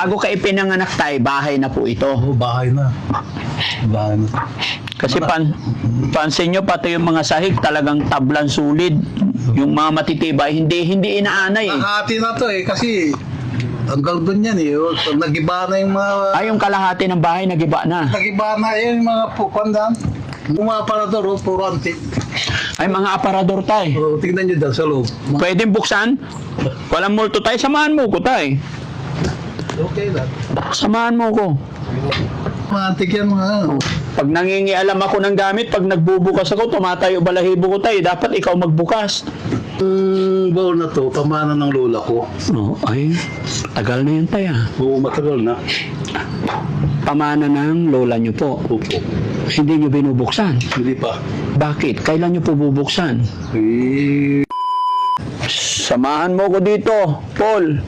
Bago ka ipinanganak tayo, bahay na po ito. Oo, bahay na. Bahay na. Kasi pansin nyo, pati yung mga sahig talagang tablan sulid. Yung mga matitibay, hindi inaanay eh. Nakahati na to eh, kasi hanggang doon yan eh. Nagiba na yung mga... Ay, yung kalahati ng bahay, nagiba na. Nagiba na yung mga pukandang. Yung mga aparador, puro antik. Ay, mga aparador tayo. Tignan nyo dyan sa loob. Pwedeng buksan? Walang multo tayo, samahan mo ko tayo. Okay lang. Samahan mo ko. Mga antik yan mga ano. Pag nangingialam ako ng gamit, pag nagbubukas ako, tumatayo balahibo ko tayo. Dapat ikaw magbukas. Baon na to, pamana ng lola ko. No, ay, tagal na yan tayo. Oo, matagal na. Pamana ng lola nyo po. Opo. Hindi nyo binubuksan. Hindi pa. Bakit? Kailan nyo po bubuksan? Eh, Samahan mo ko dito, Paul.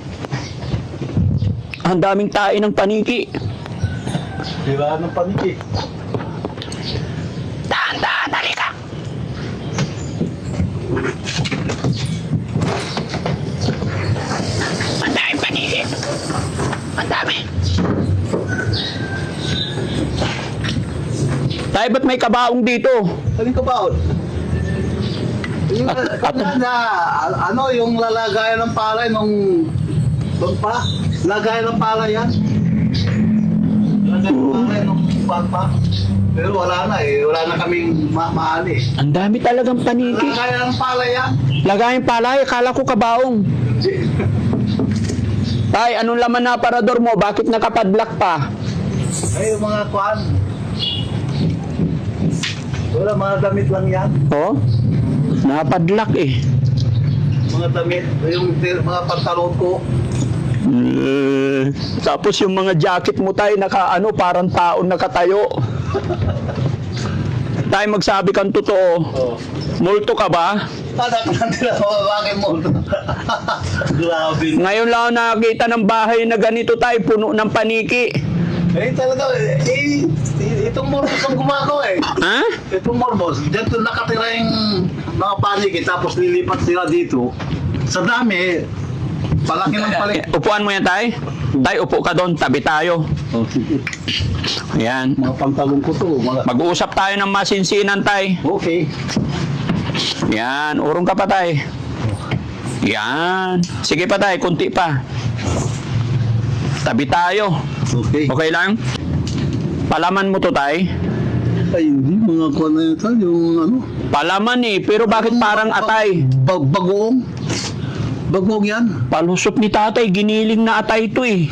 Ang daming tae ng paniki. diba ng paniki? Dahan-dahan, halika. Ang daming paniki. Ang dami. Tayo, ba't may kabaong dito? Alin ka baon? Yung, ano, yung lalagayan ng palay nung... Doon pa? Lagayan ng palay yan? Lagayan ng palay nung pa. Pero wala na eh. Wala na kaming maano eh. Ang dami talagang paniki. Lagayan ng palay yan? Lagayin palay, akala ko kabaong. Tay, anong laman na aparador mo? Bakit nakapadlock pa? Ay, yung mga kuhan. Wala, mga damit lang yan. Oh? Nakapadlock eh. Mga damit. Yung mga pantalon ko. Tapos yung mga jacket mo tayo, parang taon nakatayo. Tayo, magsabi kang totoo. Oh. Multo ka ba? Anak lang nila, bakit mo? Grabe. Ngayon lang ako nakakita ng bahay na ganito tayo, puno ng paniki. Eh, talaga, itong morbos ang gumagawa eh. Ha? Itong morbos, dito nakatira yung mga paniki, tapos lilipat sila dito. Sa dami, palaki ng palaki. Upuan mo yan tayo. Tayo, upo ka doon, tabi tayo. Oh, sige. Ayan. Mga pantalon ko to. Mag-uusap tayo ng masinsinan tayo. Okay. Yan, urong ka pa tayo. Yan. Sige pa tayo, kunti pa. Tabi tayo. Okay. Okay lang? Palaman mo to tayo. Ay, hindi. Mga kuha na ito. Yung ano. Palaman eh, pero bakit parang atay? Bagoong. Bagoong yan. Palusot ni tatay, giniling na atay to eh.